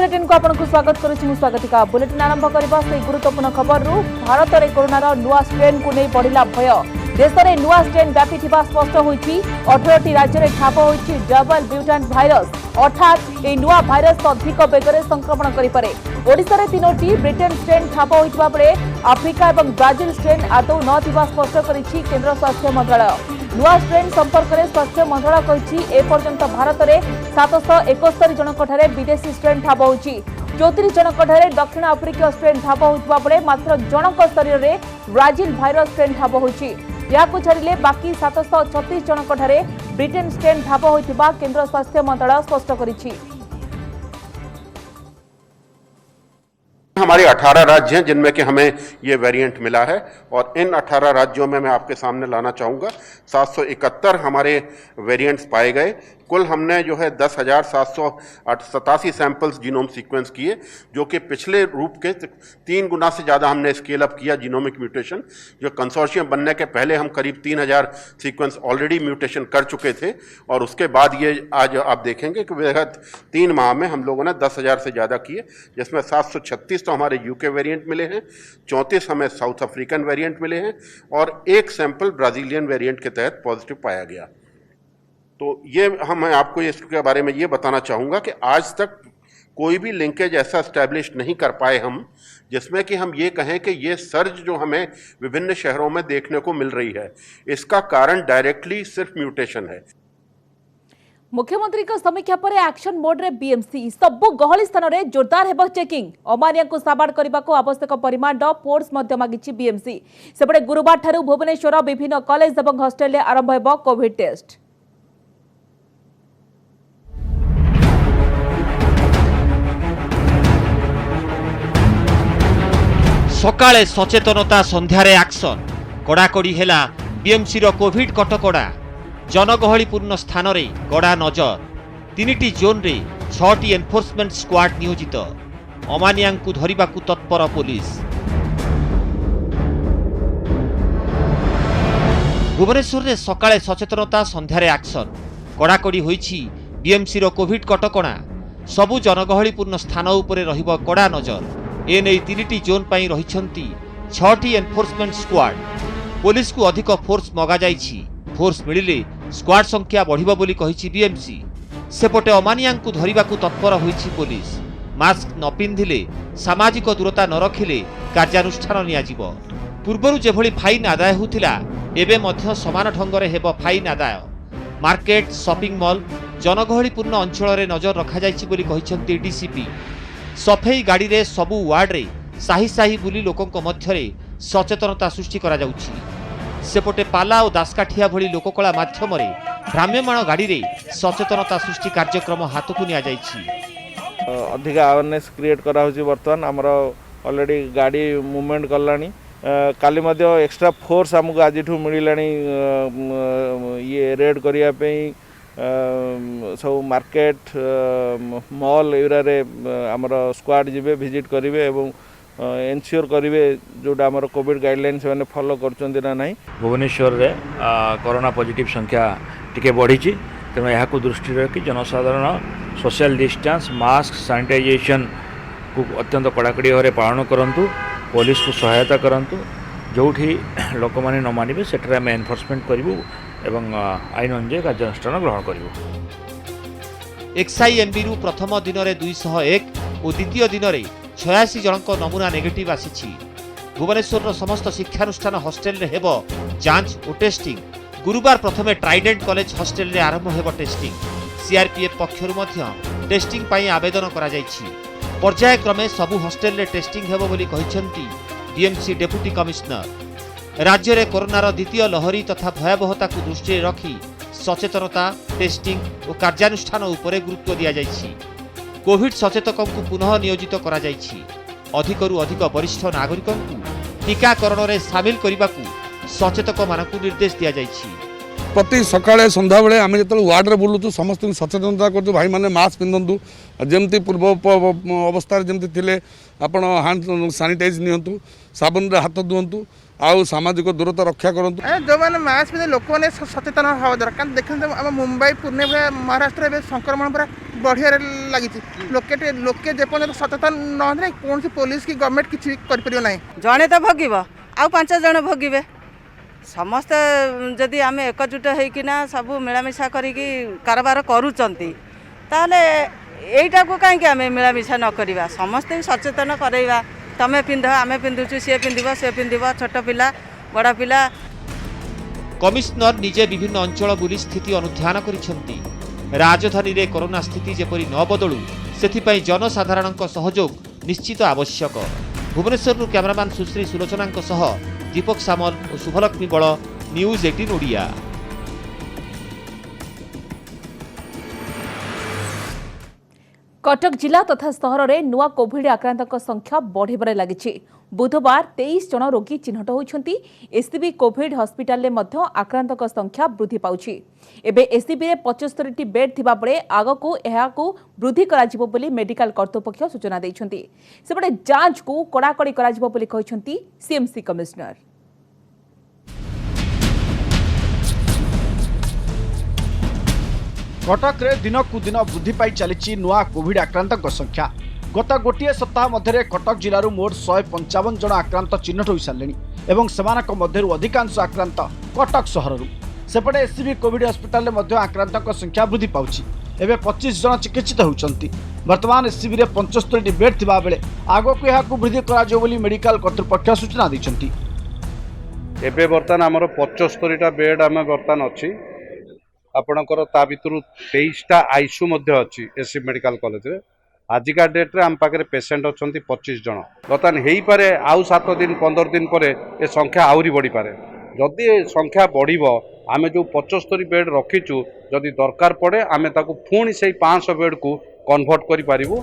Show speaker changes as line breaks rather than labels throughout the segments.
Bulletin को आपको स्वागत करुछि स्वागतिका बुलेटिन आरंभ करबा से गुरुत्वपूर्ण खबर रु भारत रे कोरोना नुआ स्ट्रेन को नहीं बढ़िला भय देश में नुआ स्ट्रेन व्यापी स्पष्ट होइछि 18टी राज्य में ठाप होइछि डबल म्यूटेंट भाइरस अर्थात ए नुआ भाइरस अधिक बेगरे संक्रमण करि पारे। ओडिसा रे 3टी ब्रिटेन स्ट्रेन ठाप होइतबा बेले अफ्रिका और ब्राजिल स्ट्रेन आदौ न थिबा स्पष्ट करिछि केंद्र स्वास्थ्य मंत्रालय। नुआ स्ट्रेन संपर्क में स्वास्थ्य मंत्रालय कहिछि ए पर्यंत भारत में 771 जनक विदेशी स्ट्रेन ठाप होइछि 34 जनक दक्षिण आफ्रिकीय स्ट्रेन ठाप होइतबा बेले मात्र जनक शरीर में ब्राजिल भाइरस स्ट्रेन ठाप होइछि। याकु छाड़िले बाकी 736 जनक ब्रिटेन स्ट्रेन ठाप होइतबा केंद्र स्वास्थ्य मंत्रालय स्पष्ट करिछि।
हमारे 18 राज्य हैं जिनमें कि हमें ये वेरिएंट मिला है और इन 18 राज्यों में मैं आपके सामने लाना चाहूँगा 771 हमारे वेरिएंट्स पाए गए। कुल हमने जो है 10,787 सैंपल्स जीनोम सीक्वेंस किए, जो कि पिछले रूप के 3 गुना से ज़्यादा हमने स्केल अप किया जीनोमिक म्यूटेशन। जो कंसोर्शियम बनने के पहले हम करीब 3,000 सीक्वेंस ऑलरेडी म्यूटेशन कर चुके थे और उसके बाद ये आज आप देखेंगे कि विगत 3 माह में हम लोगों ने 10,000 से ज़्यादा किए, जिसमें 736 तो हमारे यूके वेरिएंट मिले हैं, 34 हमें साउथ अफ्रीकन वेरिएंट मिले हैं और 1 सैंपल ब्राज़ीलियन वेरिएंट के तहत पॉजिटिव पाया गया। तो ये मैं आपको इसके बारे में ये बताना चाहूँगा कि आज तक कोई भी लिंकेज ऐसा एस्टैब्लिश नहीं कर पाए हम जिसमें कि हम ये कहें कि ये सर्ज जो हमें विभिन्न शहरों में देखने को मिल रही है, इसका कारण डायरेक्टली सिर्फ म्यूटेशन है।
मुख्यमंत्री का समीक्षा पर एक्शन मोड रे बीएमसी सबु गहली स्थान रे जोरदार हेबो चेकिंग। अमानिया को साबाड़ करबा को आवश्यक परिमाण फोर्स मध्य मागिछि बीएमसी। सेपटे गुरुवार ठारू भुवनेश्वर विभिन्न कॉलेज एवं हॉस्टल रे आरंभ हेबो कोविड टेस्ट।
सकाळे सचेतनता संध्यारे एक्शन कड़ाकड़ी हेला बीएमसी रो कोविड कटकड़ा। जनगहलीपूर्ण स्थान रे कड़ा नजर। 3टी जोन रे 6टी एनफोर्समेंट स्क्वाड नियोजित। अमानियांकु धरिबाकु तत्पर पुलिस। भुवनेश्वर रे सकाळे सचेतनता संध्यारे एक्शन कड़ाकड़ी होईछि बीएमसी रो कोविड कटकड़ा। सबु जनगहलीपूर्ण स्थान उपरे रहिबो कड़ा नजर। एने 3टी जोन पाई रहिछंती 6टी एनफोर्समेंट स्क्वाड। पुलिस को अधिक फोर्स मगा जाइछि। फोर्स मिलिले स्क्वाड संख्या बढ़िबो बोली कहिछि बीएमसी। सेपटे अमानियांकु धरिबाकु तत्पर होइछि पुलिस। मास्क न पिंधिले सामाजिक दूरता न रखिले कार्यानुष्ठान नियाजिबो। पूर्वरु जेभଳି फाइन आदाय होतिला एबे मध्य समान ढंगरे हेबो फाइन आदाय। मार्केट शॉपिंग मॉल जनगहलीपूर्ण अंचल रे नजर रखा जाइछि बोली कहिछंती डीसीपी। सफेई गाड़ी रे सबु वार्ड रे साही साही बुली लोकंक मध्यरे सचेतनता सृष्टि करा जाउछि। सेपटे पाला और दासकाठिया भली लोककला माध्यम रे भ्राम्यमाण गाड़ी रे सचेतनता सृष्टि कार्यक्रम हाथ को निया जाइछि।
अधिक अवेयरनेस क्रिएट करा होछि। वर्तमान हमर ऑलरेडी गाड़ी मूवमेंट करलानी। काली मध्य एक्स्ट्रा फोर्स हमको आजिठू मिलानी ये रेड करिया पे सब मार्केट मॉल एरिया आमर स्क्वाड जीवे विजिट करेंगे एवं एनश्योर करेंगे जोटा आमर कोविड गाइडलाइन से फॉलो करछन्ती ना नहीं।
भुवनेश्वर रे कोरोना पॉजिटिव संख्या टिके बढ़ी तेणु यहाँ दृष्टि रखी जनसाधारण सोशल डिस्टेंस मास्क सैनिटाइजेशन को अत्यंत कड़ाकड़ी भाव पालन करूँ। पुलिस को सहायता करूँ। जोठी लोक मैंने न मानवे सेठारे आम एनफोर्समेंट करूँ एवं आईन अनुसार कार्यानुष्ठान ग्रहण करूँ।
एक्सआईएमबी रु प्रथम दिन में 201 और द्वितीय दिन में 86 जनक नमूना नेगेटिव आसी। भुवनेश्वर समस्त शिक्षानुष्ठान हॉस्टेल रे हेबो जांच और टेस्टिंग। गुरुवार प्रथमे ट्राइडेंट कॉलेज हॉस्टेल रे आरंभ हेबो टेस्टिंग। सीआरपीएफ पक्षरु मध्य टेस्टिंग पाई आवेदन करा जायछि। पर्याय क्रमे सबु हॉस्टेल रे टेस्टिंग हेबो बोली कहिसंती बीएमसी डेप्यूटी कमिश्नर। राज्य में कोरोनार द्वितीय लहरी तथा भयावहता को दृष्टि रखी सचेतनता टेस्टिंग और कार्यानुष्ठान उपरे गुरुत्व दिया जाइछि। कोविड सचेतकों को पुनः नियोजित करा जाइछि। अधिकरु अधिक वरिष्ठ नागरिकों को टीकाकरण में सामिल करने को सचेतक मानकु निर्देश दिया जाइछि।
प्रति सकाळे संध्या बेले आम जो वार्ड में बुलूँ समस्त सचेतनता कर भाई मैंने मास्क पिंधु जमती पूर्व अवस्था जमती थे आपण हैंड सानिटाइज नियंतु साबुन रे हाथ धुंतु आउ सामाजिक दूरता रक्षा करूँ।
जो मैंने मास्क पिंधे लोक मैंने सचेतन हवा दरकार। देखते मुंबई पुणे महाराष्ट्र संक्रमण पूरा बढ़िया लगी लोके जेपर्यंत सचेतन न कौन पुलिस की गवर्नमेंट किसी कर ना
जड़े तो भोग आउ 5 जन भोगे समस्ते जदि आम एकजुट होना सब मिलामिशा करिकी कारबार करूचंती ताले एटा को कहीं आम मिलामिशा न करवा समस्ते सचेतन करवा तमें पिंध आम पिंधुचु सी पिंध से पिंध छोट पिला बड़ा पिला।
कमिशनर निजे विभिन्न अंचल बुली स्थिति अनुध्यान करिसेंती। राजधानी रे कोरोना स्थिति जेपरी न बदलू सेथिपाई जनसाधारण सहयोग निश्चित आवश्यक। भुवनेश्वर कैमरामैन सुश्री सुलोचना सह दीपक सामल और शुभलक्ष्मी बड़, न्यूज 18 ओडिया।
कटक जिला तथा सहर में नुआ कोविड आक्रांतक संख्या बढ़िबार लगी। बुधवार 23 जन रोगी चिन्हट होती। एससीबी कोविड हस्पिटाल में आक्रांतक संख्या वृद्धि पाउछि। एबे एससीबी रे 75टी बेड थिबा बेले आगकू एहाकू वृद्धि कराजिबो बोली मेडिकल कर्तृपक्ष सूचना दैछन्ति। सेपटे जांच को कड़ाकड़ी कराजिबो बोली कहिसन्ति सीएमसी कमिश्नर।
कटक रे दिनकू दिन वृद्धि पाई चली नुआ कोविड आक्रांतक संख्या। गत गोटे सप्ताह मध्य कटक जिलूर मोट 155 जन आक्रांत चिन्हट हो सारे और सेमानक मध्यरु अधिकांश आक्रांत कटक सहरु। सेपटे एससीबी कोविड हस्पिटाल आक्रांतक संख्या वृद्धि पाउछि। एबे 25 जन चिकित्सित होउछन्ति। वर्तमान एससीबी रे 75टी बेड थिबा बेले आगकू एहाकू वृद्धि कराजियो बोली मेडिकल कर्तृपक्ष सूचना दैछन्ति।
एबे वर्तमान हमर 75टा बेड आम वर्तमान अछि। आपणकर ता भितरु 23टा आईसीयू मध्ये अछि एससी मेडिकल कॉलेज रे। आजिका डेट रे आम पाखे पेसेंट अच्छा 25 जन। बर्तमान हो पारे आउ 7 दिन 15 दिन पर ए संख्या आहरी बढ़ी पारे। जदि संख्या बढ़ आम जो 75 बेड रखीचु जदि दरकार पड़े आम ताकू पुणी से 500 बेड को कन्वर्ट करि पारिबु।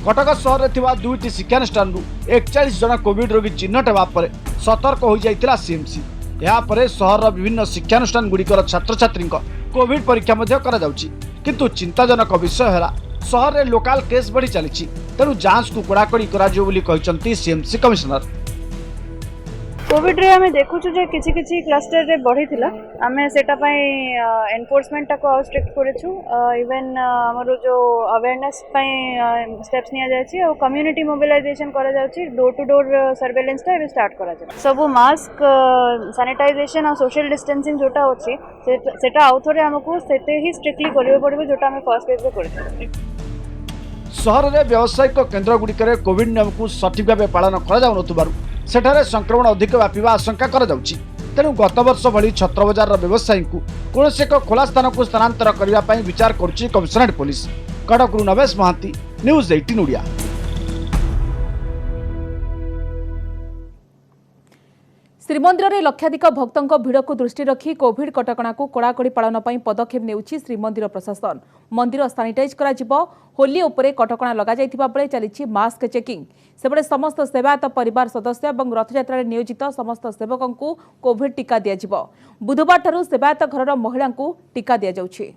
कटक सहर में थिबा 2टी शिक्षानुष्ठान 41 जन कोविड रोगी चिन्हट हेबा परे सतर्क हो जाइतिला सीएमसी। या परे सहर विभिन्न शिक्षानुष्ठान गुड़िकर छात्र छात्री कोविड परीक्षा करा जाउछि। किंतु चिंताजनक विषय है सहर में लोकाल केस बढ़ी चली तेणु जांच को कड़ाकड़ी कराजियो बोली कहिसंती सीएमसी कमिश्नर।
कोविड रे हमें देखु जे किछि किछि क्लस्टर रे बढ़ी थिला हमें सेटा पई एनफोर्समेंट को और स्ट्रिक्ट करेछु। इवन हमरो जो अवेयरनेस पई स्टेप्स निया जाय छी और कम्युनिटी मोबिलाइजेशन करा जाय छी। डोर टू डोर सर्वेलेंस टा स्टार्ट करा जाय। सब मास्क सैनिटाइजेशन और सोशल डिस्टेंसिंग जोटा होछि सेटा आउथरे हमकु सेते ही स्ट्रिक्टली करबे पड़बे जोटा हमें फर्स्ट फेज रे करछि।
सहर में व्यावसायिक केन्द्र गुड़िकर कोविड नियम को सठिक भाव पालन कर सेठारे संक्रमण अधिक व्यापीवा आशंका करा जाउछि। तेणु गत वर्ष भली छत्र बजार व्यवसायी को कौन एक खोला स्थान को स्थानांतर करने विचार करुछि कमिशनरेट पुलिस। कटकरू नवेश महांती, न्यूज 18 ओडिया।
श्रीमंदिर में लक्षाधिक भक्तों भिड़ को दृष्टि रखी कोविड कटकणा को कड़ाकड़ी पालन पर पदक्षेप नेउछि श्रीमंदिर प्रशासन। मंदिर सानिटाइज करा होली उपरे कटकणा लगा जाइथिबा बेले चली मास्क चेकिंग। सेबड़े समस्त सेवायत परिवार सदस्य और रथयात्रा नियोजित समस्त सेवकों को कोविड टीका दिया। बुधवार ठारू सेवायत घर महिला को टीका दि जाउछि।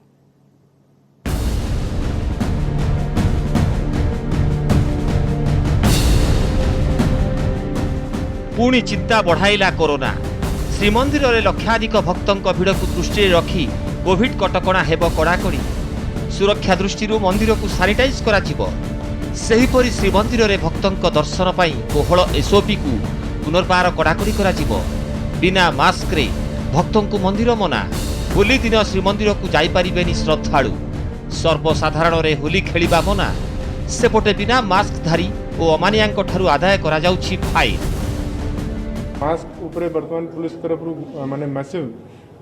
पुणी चिंता बढ़ाइला कोरोना। श्रीमंदिर में लक्षाधिक भक्तों भिड़ को दृष्टि रखी कोविड कटकणा हेब कड़ाकड़ी। सुरक्षा दृष्टि मंदिर को सानिटाइज करा जिवो। सेहीपरि श्रीमंदिर में भक्तों दर्शन पाई कोहल एसओपी को पुनर्बार कड़ाकड़ी करा जिवो। बिना मास्क रे भक्तों को मंदिर मना। होली दिन श्रीमंदिर को जाई परिबेनी श्रद्धालु। सर्वसाधारण रे होली खेलिबा मना। सेपटे बिना मास्कधारी और अमानियांक ठारू आदाय करा जाउछि फाइन।
मास्क उपरे वर्तमान पुलिस तरफ माने मैसिव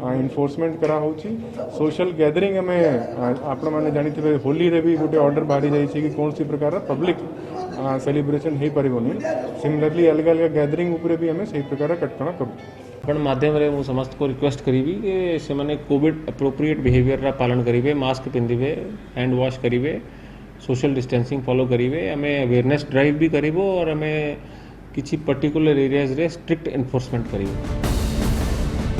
इनफोर्समेंट करा होची। सोशल गैदरिंग में आपण माने जानि थिबे होली रे भी गोटे ऑर्डर बाहरी जाई छी कि कोन सी प्रकार पब्लिक सेलिब्रेशन हे परिबोनी। सिमिलरली अलग अलग गैदरिंग उपरे भी हमें सही प्रकार कटकणा करू।
आपण माध्यम रे मु समस्त को रिक्वेस्ट करिवि कि से माने कोविड एप्रोप्रिएट बिहेवियर रा पालन करिवे, मास्क पिंधिबे, हैंड वॉश करिवे, सोशल डिस्टेंसिंग फॉलो करिवे। हमें अवेयरनेस ड्राइव भी करिवो और हमें किसी पर्टिकुलर एरियाज रे स्ट्रिक्ट एनफोर्समेंट करिवो।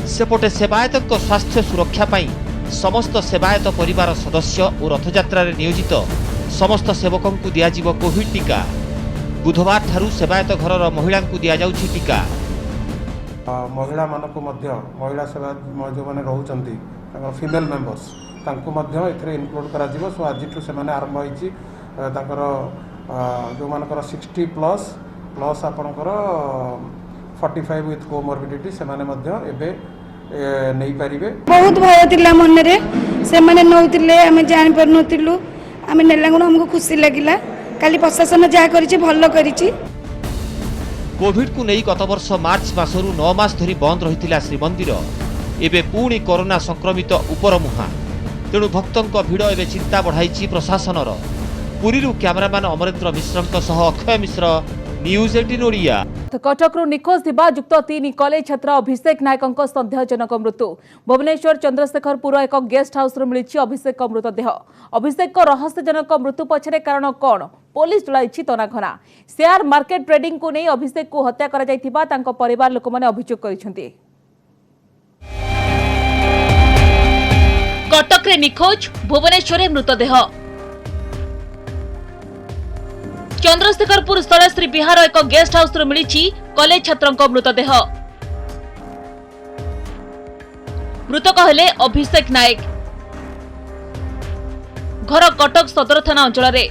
सेपटे सेवायत स्वास्थ्य सुरक्षा पाई समस्त सेवायत परिवार सदस्य और रथयात्रा नियोजित समस्त सेवकों को दियाजिवो कोविड टीका। बुधवार ठारू सेवायत घर महिला को दिया जाउछि टीका।
महिला मानक महिला सेवा जो मैंने रोचंती फीमेल मेंबर्स
इनक्लूड करा सो आज से आरंभ होती जो मानकर 60+ प्लस आपणकर 45 विथ कोमोर्बिडिटी से नहीं पारे।
बहुत भय थिला मन रे से माने नौतिले आमे जानि पर नथिलु आमे नेलांगण हमको खुशी लागिला काली प्रशासन जा करिछि भल्लो करिछि।
कोविड को नहीं गत वर्ष मार्च मासरू 9 मास धरी बंद रही श्रीमंदिर एबे पुणी कोरोना संक्रमित उपरमुहा तेणु भक्तों भिड़ एवं चिंता बढ़ाई प्रशासनर। पुरी कैमरामैन अमरेन्द्र मिश्र अक्षय मिश्र न्यूज 18 ओडिया।
कटकरू निखोज थिबा युक्त 3 कॉलेज छात्र अभिषेक नायक सन्देहजनक मृत्यु। भुवनेश्वर चंद्रशेखरपुर एक गेस्ट हाउस मिली अभिषेक मृतदेह। अभिषेक रहस्यजनक मृत्यु पछरे कारण कौन पुलिस चलाई तनाघना। शेयर मार्केट ट्रेडिंग को नहीं अभिषेक को हत्या करा जायथिबा तांको परिवार लोक माने अभियोग करिसेंती।
कटक रे निखोज भुवनेश्वर मृतदेह। चंद्रशेखरपुर स्थलश्री बिहार एक गेस्ट हाउस मिली कॉलेज छात्रों मृतदेह। मृतक हेले अभिषेक नायक। घर कटक सदर थाना अंचल रे।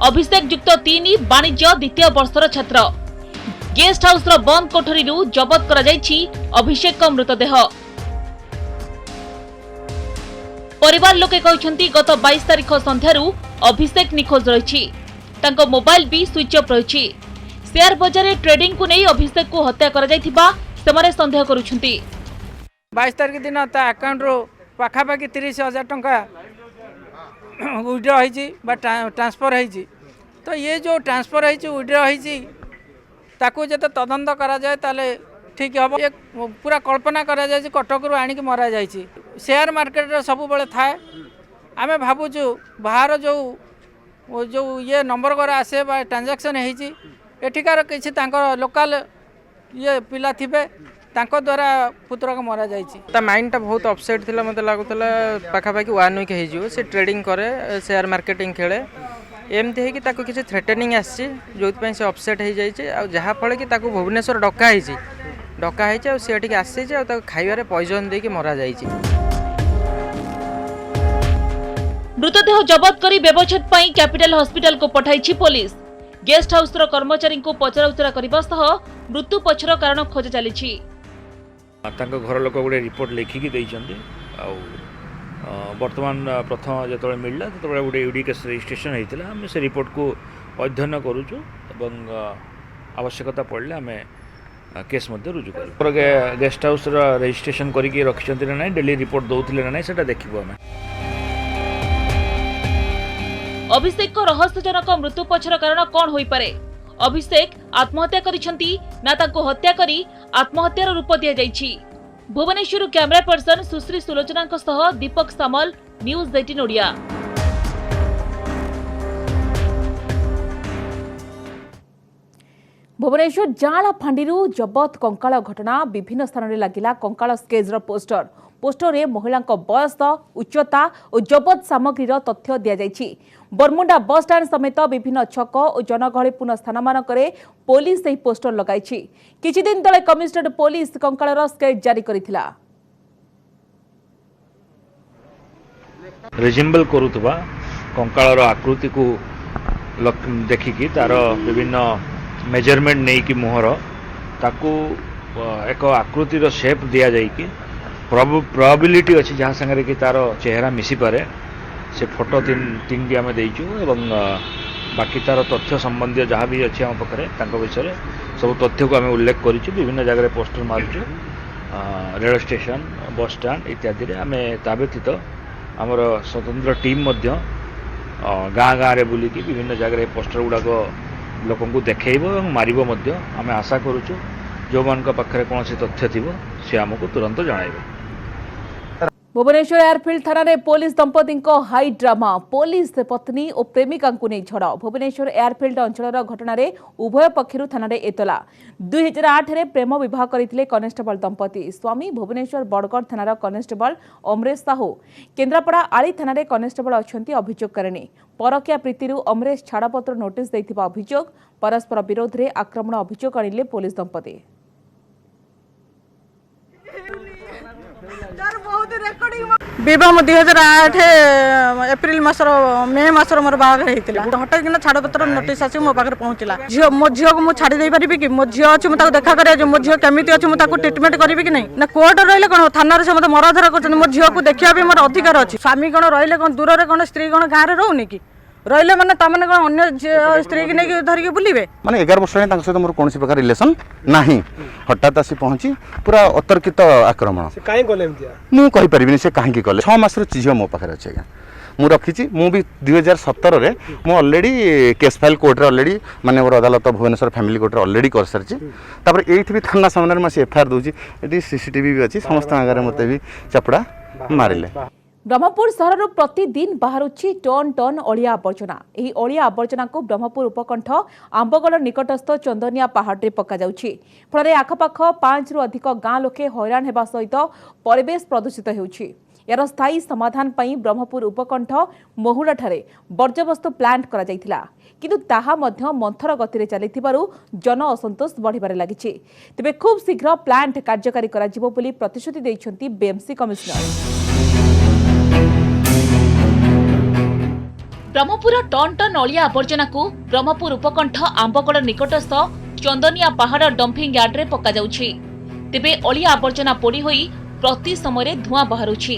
अभिषेक युक्त 3 वाणिज्य द्वितीय वर्षर छात्र। गेस्ट हाउस बंद कोठरी जबत करा जायछि अभिषेक मृतदेह। परिवार लोके कहछंती गत 22 तारिख संध्यारू अभिषेक निखोज रहिछि। तांको मोबाइल भी स्विच ऑफ रहिछि। शेयर बाजार ट्रेडिंग को नहीं अभिषेक को हत्या करा जायथिबा सेमाने संदेह करूछंती।
22 तारिख दिन ता अकाउंट रो पाखापाखि 30,000 टंका विड्रॉ होइछि बा ट्रांसफर होइछि। तो ये जो ट्रांसफर होइछि विड्रॉ होइछि ताकू जते तदंत करा जाय ताले ठीक हबो। एक पूरा कल्पना करा जाय कटक रो आनी के मरा जायछि। शेयर मार्केट रे सब बेले थाए। आमे भाबुछु बाहर जो ये नंबर कर आसे बा ट्रांजैक्शन होइछि एठिकार किछि तांको लोकल ये पिला थिबे तांको द्वारा पुत्र को मरा जायछि। ता माइंड ता बहुत अपसेट थिला मते लागुतला पाखापाखि 1 वीक हे जिवो। से ट्रेडिंग करे शेयर मार्केटिंग खेले एमती है कि ताको किछि थ्रेटनिंग आछि जोत पे से अपसेट हे जायछि आ जहा फळे कि ताको भुवनेश्वर डका हेछि आ से एठिक आछि आ ताको खाइबारे पॉइजन दे कि मरा जायछि।
मृतदेह जबत करी व्यवच्छेद पई कैपिटल हॉस्पिटल को पठाइछि पुलिस। गेस्ट हाउस रो कर्मचारी को पचराउचरा करबा सह मृत्यु पछर कारण खोज चलीछि।
तांको घर लोक गुडे रिपोर्ट लिखिकी दैछन्ते आ वर्तमान प्रथम जतबे मिलला तबे गुडे यूडी केस रजिस्ट्रेशन हेतिला। हम से रिपोर्ट को अध्ययन करूछु एवं आवश्यकता पड़ले हमें केस मध्ये रुजु करू। गेस्ट हाउस रो रजिस्ट्रेशन करिके रखिसन्ते नै डेली रिपोर्ट दउथिले नै सेटा देखिबो हमें।
अभिषेक को रहस्यजनक मृत्यु पछर कारण कौन होई पारे? अभिषेक आत्महत्या करिसंती ना ताको हत्या करी आत्महत्यार रूप दिया जायछि। भुवनेश्वर कैमरा पर्सन सुश्री सुलोचना सह दीपक सामल न्यूज 18 ओडिया।
भुवनेश्वर जाला फांडीरू जबत कंकाल घटना। विभिन्न स्थान में लगिला कंकाल स्केजर पोस्टर रे महिला बयस उच्चता और जबत सामग्री तथ्य दि जायछि। बरमुंडा बस स्टैंड समेत विभिन्न छक और जनगहलीपूर्ण स्थान मानकरे पुलिस एही पोस्टर लगाइछि। किछि दिन तले कमिशनरेट पुलिस कंकालर स्केच जारी करिथिला।
रिजेम्बल करुवा कंकालर आकृति को देखिकी तार विभिन्न मेजरमेंट नहीं कि मुहर ताकू एक आकृतिर शेप दिया जाइकी प्रोबेबिलिटी अच्छी जहाँ संगे कि तार चेहरा मिसी पारे से फोटो तीन आम देचु एवं बाकी तार तथ्य संबंधी जहाँ भी अच्छी आम पाखे विषय सब तथ्य को आम उल्लेख करूँ। विभिन्न जगह पोस्टर मार्चु रेल स्टेशन बस स्टैंड इत्यादि आम ता व्यतीत आमर स्वतंत्र टीम गाँ गाँव में बुलिकी विभिन्न जगह पोस्टर गुड़ाक लोक देखब और मारब आम आशा करुचु जो मान पाखे कौन तथ्य थी सी आमको तुरंत जन।
भुवनेश्वर एयरफील्ड थाना रे पुलिस दंपति हाई ड्रामा। पुलिस पत्नी और प्रेमिका को नहीं झड़। भुवनेश्वर एयरफील्ड अंचल घटना रे उभय पक्षर थाना रे एतला। 2008 रे प्रेम विवाह करथिले कनेस्टेबल दंपति। स्वामी भुवनेश्वर बड़गढ़ थानार कनेस्टेबल अमरेश साहू, केन्द्रापड़ा आली थाना रे कनेस्टेबल अछंती अभियोगकारिणी। परकिया प्रीतिरु अमरेश छाड़पत्र नोटिस दैथिबा अभियोग। परस्पर विरोध रे आक्रमण अभियोग आनिले पुलिस दंपति।
विवाह 2008 एप्रिल मासर मे मासर मोर बाहागर होता हठात कि छाड़पत्र नोटिस आसी मो पाखे पहुँचला झील मो झील को मुझे छाड़ी पारि कि मो झी अच्छी मुझे देखा कर मो झील केमी अच्छी मुझे ट्रिटमेंट करी कि नहीं ना कोर्ट रही कौन थाना से मतलब मराधरा कर मो झील को देखा भी मोर अधिकार अच्छी स्वामी कौन रही कौन दूर में कौन स्त्री कौन गाँव में रोनी कि रहिले माने तमने कौन अन्य स्त्री की नहीं धरिक बुलवे
माने 11 वर्ष हेलाणी सहित मोर कौन प्रकार रिलेसन नाही हठात आसी पहुँची पूरा अतर्कित आक्रमण मुझे कहीपरि से कहीं कले 6 मास झील मो पाखे अच्छे आज्ञा मुझे रखी मुझे 2017 मुझे अलरेडी केस फाइल कोर्टे अलरेडी माने मोर अदालत भुवनेश्वर फैमिली कोर्टे अलरेडी कर सारी ये भी थाना सामने मैं एफआईआर दूसरी ये सीसीटीवी भी अच्छी समस्त आगे मत भी चापुड़ा मारे
ब्रह्मपुर सहर प्रतिदिन बाहरुछि टन टन अलिया आवर्जना एही अलिया आवर्जना को ब्रह्मपुर उपकंठ आंबगड़ निकटस्थ चंदनिया पहाड़ पका जाउछि फल आखपाख 5 रु अधिक गाँ लोके हैरान हेबा सहित परिवेश प्रदूषित हेउछि यार स्थायी समाधान पई ब्रह्मपुर उपकंठ महुड़ा ठारे वर्ज्यवस्तु प्लांट करा जायथिला किंतु ताहा मध्य मंथर गति चलिथिबारु जन असंतोष बढ़िबारे लागिछि तेबे खूब शीघ्र प्लांट कार्यकारी करा जिवो बोली प्रतिश्रुति दैछन्ती BMC commissioner.
Brahmapur ton ton अलिया आवर्जना को ब्रह्मपुर उपकंठ आंबगड़ निकटस्थ चंदनिया पहाड़ डंपिंग यार्ड रे पका जाउछि तेबे अलिया आवर्जना पोड़ी होई प्रति समय धुआं बाहरुछि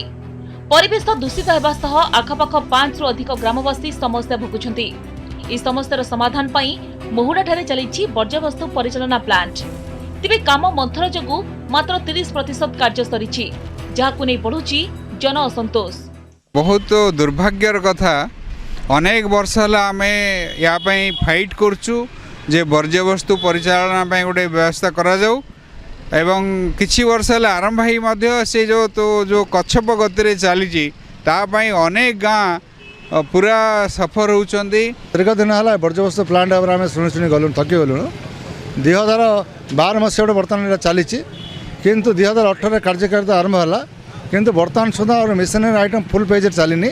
परिवेश दूषित हेबा सह आखपाख 5 रु अधिक ग्रामवासी समस्या भोगुछन्ति ई समस्यार समाधान पई महुड़ा ठारे चलिछि वर्ज्यवस्तु परिचालना प्लांट तेबे काम मंथर जोगु मात्र 30% कार्य सरिछि जाहाकु नै बढ़ुछि जन असंतोष।
बहुत दुर्भाग्यर कथा अनेक वर्ष है आम या फाइट करुचु जे वर्ज्यवस्तु परिचालना गोटे व्यवस्था करा जाऊ एवं किछि वर्ष है आरंभ ही से जो कच्छप गति चली अनेक गाँ पूरा सफर होती
दीर्घ दिन है वर्ज्यवस्तु प्लांट आम शुणी शुणी गलु थकी गलु 2012 मसीह गोटे बर्तमान चली किंतु 2018 कार्यकारिता आरंभ है किंतु बर्तमान सुधा और मेसिनरी आइटम फुल पेज चलनी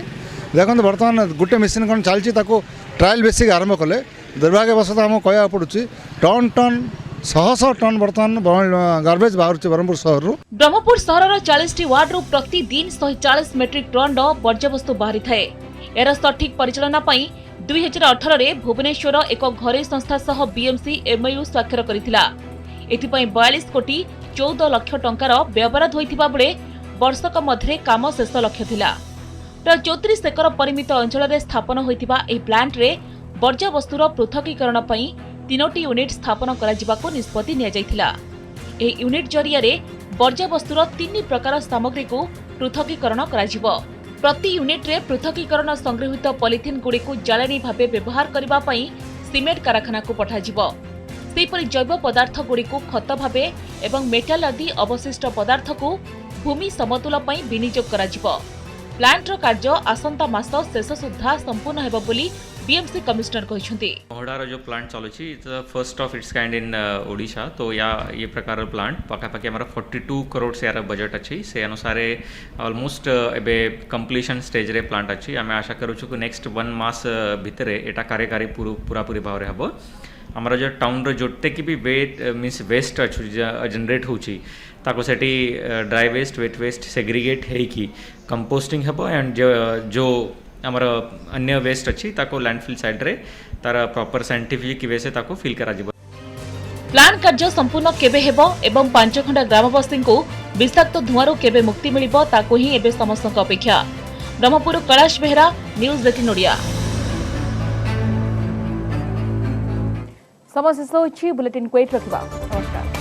देखो बर्तमान गोटे मेसीन कौन चलती ट्रायल बेसिक आरंभ कले दुर्भाग्यवशत आम कह पड़ुची टन टन 100 टन बर्तमान गार्बेज बाहर ब्रह्मपुर सहर
ब्रह्मपुर सहर 40 वार्ड रु प्रतिदिन 140 मेट्रिक टन वर्ज्यवस्तु बाहरी थाए यार सठिक परिचालना 2018 रे भुवनेश्वर एक घरे संस्था सह बीएमसी एमओयू स्वाक्षर करथिला एथिपई 42 कोटी 14 लाख टंकार व्यवहार होइथिबा बेले वर्षक मध्य काम शेष लक्ष्य थिला प्राय 34 एकर परिमित अंचल में स्थापन होइथिबा एही प्लांट रे वर्ज्यवस्तुर पृथकीकरण पई 3टी यूनिट स्थापन करा जिबाको निष्पत्ति निया जायथिला एही यूनिट जरिया रे वर्ज्यवस्तुर 3 प्रकार सामग्री को पृथकीकरण करा जिवो प्रति यूनिट रे पृथकीकरण संग्रहित पॉलिथिन गुडी को जाळेनी भाबे व्यवहार करबा पई सीमेंट कारखाना को पठा जिवो सेपरि जैव पदार्थ गुडी को खत भाबे एवं मेटाल आदि अवशिष्ट पदार्थ को भूमि समतुल पई विनियोग करा जिवो प्लांटर कार्य आसंता मास शेष सुधा संपूर्ण हेबो बोली बीएमसी कमिश्नर कहिसंती
महुड़ार जो प्लांट चलुछि first of its kind in Odisha तो ये प्रकार प्लांट पाखापाखि आमर 42 करोड़ से यार बजेट अच्छी से अनुसार ऑलमोस्ट एबे कंप्लीशन स्टेज रे प्लांट अच्छी आम आशा करूछु कि नेक्स्ट 1 मास भितर एटा कार्यकारी पूरापूरी भाव रे हबो आमर जो टाउन रो जोटे की भी वेट मीन्स वेस्ट अच्छी जनरेट होछि ताको सेठी dry waste wet waste segregate हेकी कंपोस्टिंग हेबो एंड जो आमर अन्य वेस्ट अच्छी ताको लैंडफिल साइड रे तार प्रॉपर साइंटिफिक वे से ताको फिल करा जिवो
प्लांट कार्य संपूर्ण केबे हेबो एवं 5 खंड ग्रामवासी को विषाक्त धुआंरू केबे मुक्ति मिलिबो ताको ही एबे समस्त अपेक्षा। ब्रह्मपुर कैलाश बेहरा न्यूज 18 ओडिया
समस्त बुलेटिन क्वेट रखिबा नमस्कार।